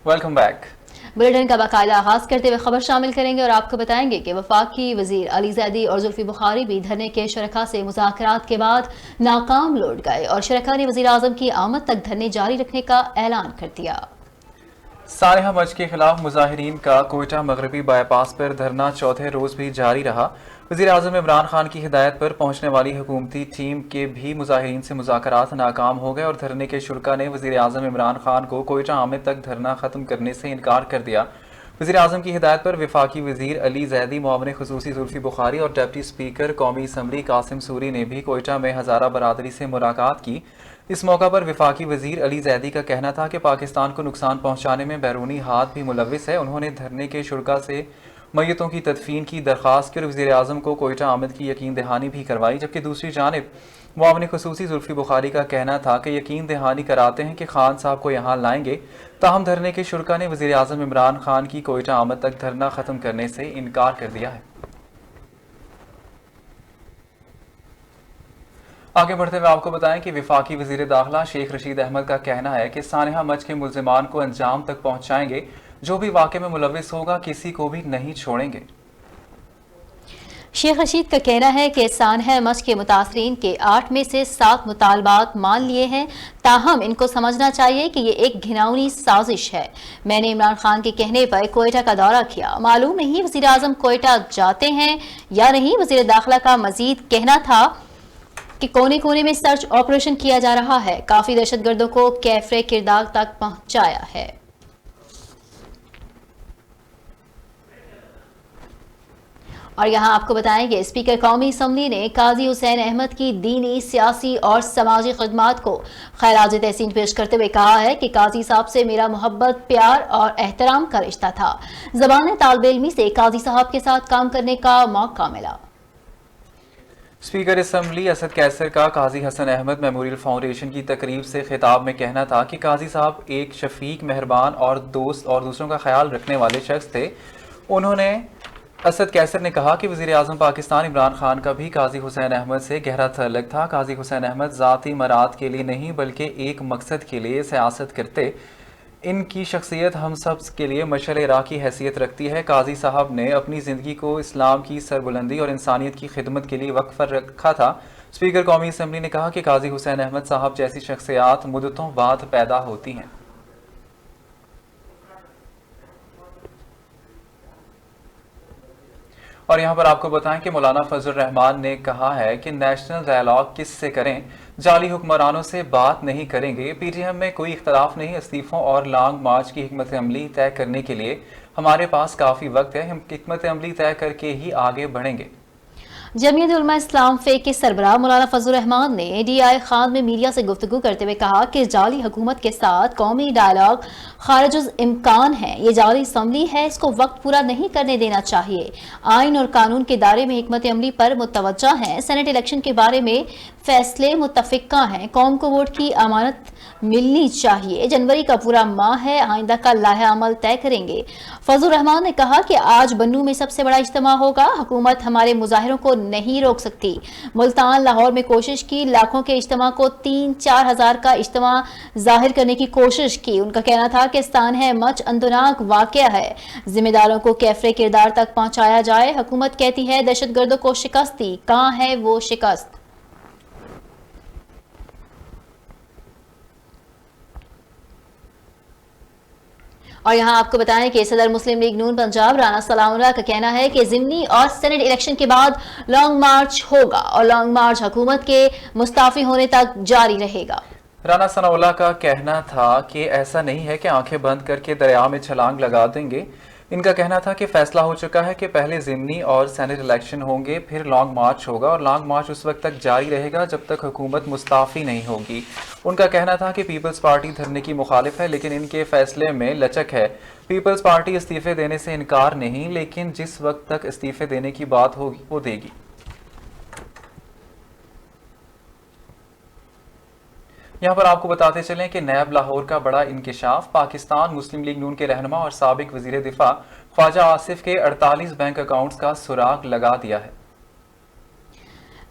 Welcome back. Bulletin का बाकायदा आगाज करते हुए खबर शामिल करेंगे और आपको बताएंगे कि वफाकी वजीर अली जैदी और जुल्फी बुखारी भी धरने के शरका से मुज़ाकरात के बाद नाकाम लौट गए और शरका ने वजीर आज़म की आमद तक धरने जारी रखने का ऐलान कर दिया। सानिहा मज के खिलाफ मुजाहिरीन का कोयटा मगरबी बाईपास पर धरना चौथे रोज भी जारी रहा। वजीर आज़म इमरान खान की हिदायत पर पहुंचने वाली हुकूमती टीम के भी मुजाहिरीन से मुज़ाकरात नाकाम हो गए और धरने के शुरा ने वजीर आज़म इमरान खान को कोयटा आमद तक धरना खत्म करने से इनकार कर दिया। वज़ीर आज़म की हिदायत पर वफाकी वज़ीर अली जैदी, मुआविन ख़ुसूसी जुल्फ़ी बुखारी और डिप्टी स्पीकर कौमी असम्बली कासिम सूरी ने भी कोयटा में हज़ारा बरादरी से मुलाकात की। इस मौका पर वफाकी वज़ीर अली जैदी का कहना था कि पाकिस्तान को नुकसान पहुँचाने में बैरूनी हाथ भी मुलविस है। उन्होंने धरने के शुरा से मैयतों की तदफीन की दरख्वास्त की और वज़ीर आज़म को कोयटा आमद की यकीन दहानी भी करवाई, जबकि दूसरी जानिब मुआविन ख़ुसूसी जुल्फ़ी बुखारी का कहना था कि यकीन दहानी कराते हैं कि खान साहब को यहाँ लाएंगे। ताहम धरने के शुरा ने वज़ीर आज़म इमरान खान की कोयटा आमद तक धरना ख़त्म करने से इनकार कर दिया है। आगे बढ़ते हुए आपको बताएं कि वफाकी वज़ीर दाखिला शेख रशीद अहमद का कहना है कि सानिहा मज के मुल्ज़िमान को अंजाम तक पहुँचाएंगे, जो भी वाक़े में मुलविस होगा किसी को भी नहीं छोड़ेंगे। शेख रशीद का कहना है कि सानिहा मज के मुतासरीन के 8 में से 7 मुतालबात मान लिए हैं, ताहम इनको समझना चाहिए कि ये एक घिनौनी साजिश है। मैंने इमरान खान के कहने पर कोयटा का दौरा किया, मालूम नहीं वज़ीर आज़म कोयटा जाते हैं या नहीं। वज़ीर दाखिला का मजीद कहना था कि कोने कोने में सर्च ऑपरेशन किया जा रहा है, काफ़ी दहशतगर्दों को कैफरे किरदार तक पहुँचाया है। और यहाँ आपको बताएं कि स्पीकर कौमी असम्बली ने काजी हुसैन अहमद की दीनी, सियासी और समाजी खदमात को खैराज तहसीन पेश करते हुए कहा है कि काजी साहब से मेरा मोहब्बत, प्यार और एहतराम का रिश्ता था। ज़बान तालिब इल्मी से काजी साहब के साथ काम करने का मौका मिला। स्पीकर असम्बली असद कैसर का काजी हसन अहमद मेमोरियल फाउंडेशन की तकरीब से खिताब में कहना था कि काजी साहब एक शफीक, मेहरबान और दोस्त और दूसरों का ख्याल रखने वाले शख्स थे। उन्होंने असद कैसर ने कहा कि वज़ीर आज़म पाकिस्तान इमरान खान का भी काजी हुसैन अहमद से गहरा तअल्लुक़ था। काजी हुसैन अहमद ज़ाती मराद के लिए नहीं बल्कि एक मकसद के लिए सियासत करते। इनकी शख्सियत हम सब के लिए मशअल राह की हैसियत रखती है। काजी साहब ने अपनी ज़िंदगी को इस्लाम की सरबुलंदी और इंसानियत की खिदमत के लिए वक्फ रखा था। स्पीकर कौमी असम्बली ने कहा कि काजी हुसैन अहमद साहब जैसी शख्सियात मुद्दतों बाद पैदा होती हैं। और यहाँ पर आपको बताएं कि मौलाना फजल रहमान ने कहा है कि नेशनल डायलॉग किससे करें, जाली हुक्मरानों से बात नहीं करेंगे। पीटीएम में कोई इख्तलाफ नहीं, इस्तीफों और लॉन्ग मार्च की हिकमत अमली तय करने के लिए हमारे पास काफ़ी वक्त है, हम हिकमत अमली तय करके ही आगे बढ़ेंगे। जमीयत उलमा इस्लाम फे के सरबराह मौलाना फजल रहमान ने DI खान में मीडिया से गुफ्तगू करते हुए कहा कि जाली हुकूमत के साथ कौमी डायलॉग खारिज इम्कान है। ये जाली असम्बली है, इसको वक्त पूरा नहीं करने देना चाहिए। आइन और कानून के दायरे में हिकमत अमली पर मुतवज्जा हैं। सेनेट इलेक्शन के बारे में फैसले मुत्तफिका हैं। कौम को वोट की अमानत मिलनी चाहिए। जनवरी का पूरा माह है, आइंदा का लाहे अमल तय करेंगे। फजल रहमान ने कहा कि आज बन्नू में सबसे बड़ा इज्तिमा होगा। हुकूमत हमारे मुजाहिरों को नहीं रोक सकती। मुल्तान, लाहौर में कोशिश की, लाखों के इज्तिमा को 3-4 हज़ार का इज्तिमा जाहिर करने की कोशिश की। उनका कहना था कि स्थान है मच अंदनाक वाक़या है, जिम्मेदारों को कैफरे किरदार तक पहुंचाया जाए। हुकूमत कहती है दहशतगर्दों को शिकस्त दी, कहाँ है वो शिकस्त। और यहाँ आपको बताएं कि सदर मुस्लिम लीग नून पंजाब राना सलाउल्लाह का कहना है कि ज़िमनी और सेनेट इलेक्शन के बाद लॉन्ग मार्च होगा और लॉन्ग मार्च हुकूमत के मुस्ताफी होने तक जारी रहेगा। राना सनाउल्लाह का कहना था कि ऐसा नहीं है कि आंखें बंद करके दरिया में छलांग लगा देंगे। इनका कहना था कि फैसला हो चुका है कि पहले ज़िमनी और सेनेट इलेक्शन होंगे, फिर लॉन्ग मार्च होगा और लॉन्ग मार्च उस वक्त तक जारी रहेगा जब तक हुकूमत मुस्ताफ़ी नहीं होगी। उनका कहना था कि पीपल्स पार्टी धरने की मुखालिफ है, लेकिन इनके फैसले में लचक है। पीपल्स पार्टी इस्तीफे देने से इनकार नहीं, लेकिन जिस वक्त तक इस्तीफे देने की बात होगी वो देगी। यहाँ पर आपको बताते चलें कि नैब लाहौर का बड़ा इंकिशाफ। पाकिस्तान मुस्लिम लीग नून के रहनुमा और साबिक वजीर दिफा ख्वाजा आसिफ के 48 बैंक अकाउंट्स का सुराग लगा दिया है।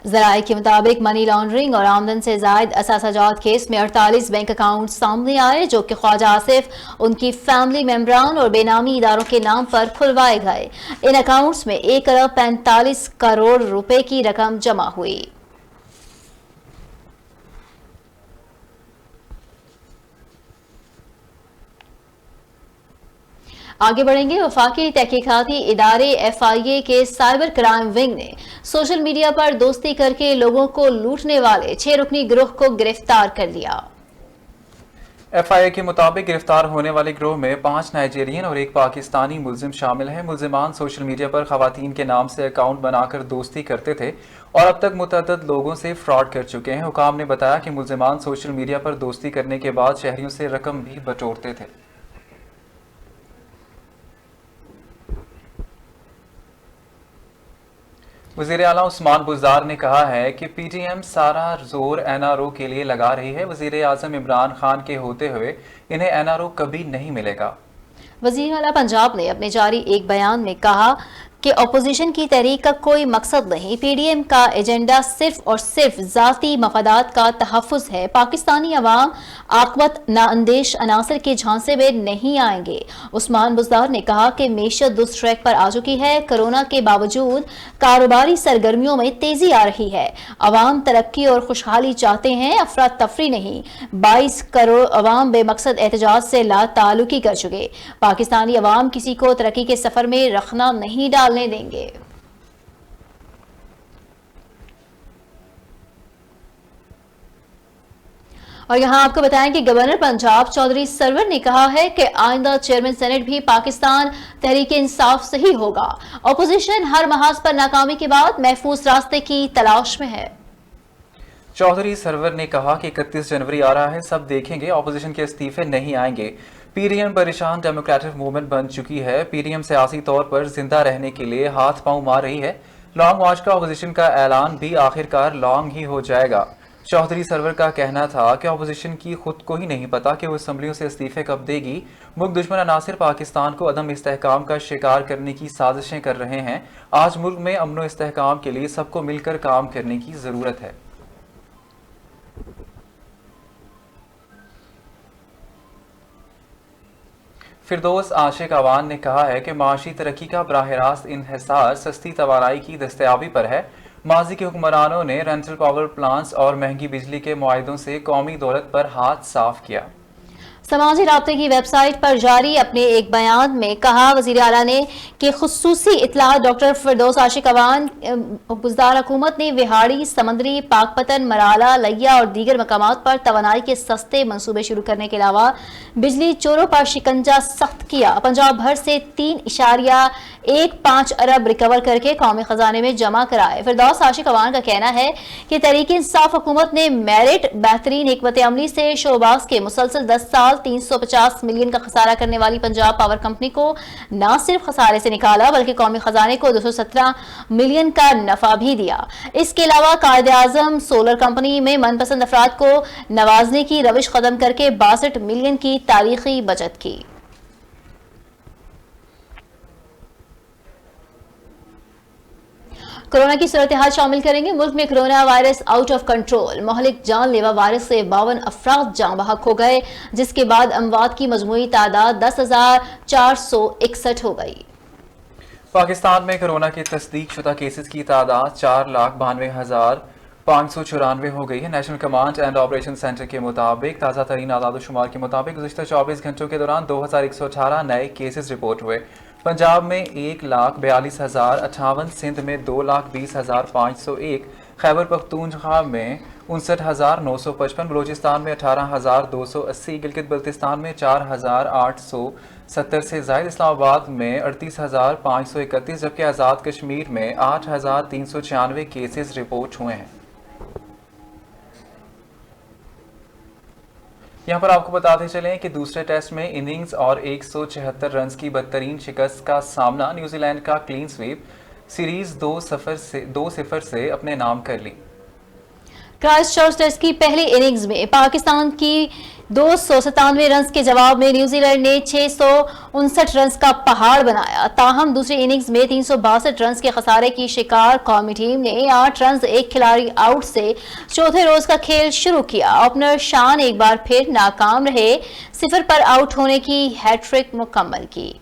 ذرائع کے مطابق منی لانڈرنگ اور آمدن سے زائد اثاثہ جات کیس میں 48 بینک اکاؤنٹ سامنے آئے جو کہ خواجہ آصف، ان کی فیملی ممبران اور بے نامی اداروں کے نام پر کھلوائے گئے۔ ان اکاؤنٹس میں 1 ارب 45 کروڑ روپے کی رقم جمع ہوئی۔ آگے بڑھیں گے۔ وفاقی تحقیقاتی ادارے FIA کے سائبر کرائم ونگ نے سوشل میڈیا پر دوستی کر کے لوگوں کو لوٹنے والے 6 رکنی گروہ کو گرفتار کر لیا۔ FIA کے مطابق گرفتار ہونے والے گروہ میں 5 نائجیرین اور 1 پاکستانی ملزم شامل ہیں۔ ملزمان سوشل میڈیا پر خواتین کے نام سے اکاؤنٹ بنا کر دوستی کرتے تھے اور اب تک متعدد لوگوں سے فراڈ کر چکے ہیں۔ حکام نے بتایا کہ ملزمان سوشل میڈیا پر دوستی کرنے کے بعد شہریوں سے رقم بھی بٹورتے تھے۔ وزیر اعلیٰ عثمان بزدار نے کہا ہے کہ PTM سارا زور NRO کے لیے لگا رہی ہے۔ وزیر اعظم عمران خان کے ہوتے ہوئے انہیں NRO کبھی نہیں ملے گا۔ وزیر اعلیٰ پنجاب نے اپنے جاری ایک بیان میں کہا کہ اپوزیشن کی تحریک کا کوئی مقصد نہیں، PDM کا ایجنڈا صرف اور صرف ذاتی مفادات کا تحفظ ہے۔ پاکستانی عوام عاقبت نااندیش عناصر کے جھانسے میں نہیں آئیں گے۔ عثمان بزدار نے کہا کہ معیشت درست ٹریک پر آ چکی ہے، کرونا کے باوجود کاروباری سرگرمیوں میں تیزی آ رہی ہے، عوام ترقی اور خوشحالی چاہتے ہیں، افراتفری نہیں۔ 22 کروڑ عوام بے مقصد احتجاج سے لا تعلقی کر چکے، پاکستانی عوام کسی کو ترقی کے سفر میں رخنا نہیں ڈالنے دیں گے۔ اور یہاں آپ کو بتائیں کہ گورنر پنجاب چودھری سرور نے کہا ہے کہ آئندہ چیئرمین سینٹ بھی پاکستان تحریک انصاف سے ہی ہوگا۔ اپوزیشن ہر محاذ پر ناکامی کے بعد محفوظ راستے کی تلاش میں ہے۔ چودھری سرور نے کہا کہ 31 جنوری آ رہا ہے، سب دیکھیں گے، اپوزیشن کے استعفے نہیں آئیں گے۔ PDM پریشان ڈیموکریٹک موومنٹ بن چکی ہے۔ PDM سیاسی طور پر زندہ رہنے کے لیے ہاتھ پاؤں مار رہی ہے۔ لانگ مارچ کا اپوزیشن کا اعلان بھی آخرکار لانگ ہی ہو جائے گا۔ چودھری سرور کا کہنا تھا کہ اپوزیشن کی خود کو ہی نہیں پتا کہ وہ اسمبلیوں سے استعفے کب دے گی۔ ملک دشمن عناصر پاکستان کو عدم استحکام کا شکار کرنے کی سازشیں کر رہے ہیں۔ آج ملک میں امن و استحکام کے لیے سب کو مل کر کام کرنے کی ضرورت ہے۔ فردوس عاشق عوان نے کہا ہے کہ معاشی ترقی کا براہ راست انحصار سستی توانائی کی دستیابی پر ہے۔ ماضی کے حکمرانوں نے رینٹل پاور پلانٹس اور مہنگی بجلی کے معاہدوں سے قومی دولت پر ہاتھ صاف کیا۔ سماجی رابطے کی ویب سائٹ پر جاری اپنے ایک بیان میں کہا وزیر اعلیٰ نے کہ خصوصی اطلاعات ڈاکٹر فردوس عاشق عوان بزدار حکومت نے وہاڑی، سمندری، پاک پتن، مرالا، لیا اور دیگر مقامات پر توانائی کے سستے منصوبے شروع کرنے کے علاوہ بجلی چوروں پر شکنجہ سخت کیا۔ پنجاب بھر سے 3.15 ارب ریکور کر کے قومی خزانے میں جمع کرائے۔ فردوس عاشق عوان کا کہنا ہے کہ تحریک انصاف حکومت نے میرٹ، بہترین حکمت عملی سے شوباز کے مسلسل 10 سال 350 ملین کا خسارہ کرنے والی پنجاب پاور کمپنی کو نہ صرف خسارے سے نکالا بلکہ قومی خزانے کو 217 ملین کا نفع بھی دیا۔ اس کے علاوہ قائد اعظم سولر کمپنی میں من پسند افراد کو نوازنے کی روش ختم کر کے 62 ملین کی تاریخی بچت کی۔ کورونا کی صورتحال شامل کریں گے۔ ملک میں corona virus out of control, مہلک جان لیوا وائرس سے 52 افراد جاں بحق ہو گئے، جس کے بعد اموات کی مجموعی تعداد 10,461 ہو گئی۔ پاکستان میں کورونا کے تصدیق شدہ کیسز کی تعداد 4,92,594 ہو گئی ہے۔ National command and operation centre کے مطابق تازہ ترین اعداد و شمار کے مطابق گزشتہ 24 گھنٹوں کے دوران 2118 نئے کیسز رپورٹ ہوئے۔ پنجاب میں 1,42,058، سندھ میں 2,20,501، خیبر پختونخوا میں 59,955، بلوچستان میں 18,280، گلگت بلتستان میں 4,870 سے زائد، اسلام آباد میں 38,531، جبکہ آزاد کشمیر میں 8,396 کیسز رپورٹ ہوئے ہیں۔ یہاں پر آپ کو بتاتے چلیں کہ دوسرے ٹیسٹ میں اننگز اور 176 رنز کی بدترین شکست کا سامنا، نیوزی لینڈ کا کلین سویپ، سیریز 2-0 سے اپنے نام کر لی۔ کرائسٹ چرچ ٹیسٹ کی پہلی اننگز میں پاکستان کی 297 رنز کے جواب میں نیوزی لینڈ نے 659 رنز کا پہاڑ بنایا. تاہم دوسری اننگز میں 362 رنز کے خسارے کی شکار قومی ٹیم نے 8 رنز ایک کھلاڑی آؤٹ سے چوتھے روز کا کھیل شروع کیا. اوپنر شان ایک بار پھر ناکام رہے, 0 پر آؤٹ ہونے کی ہیٹ ٹرک مکمل کی.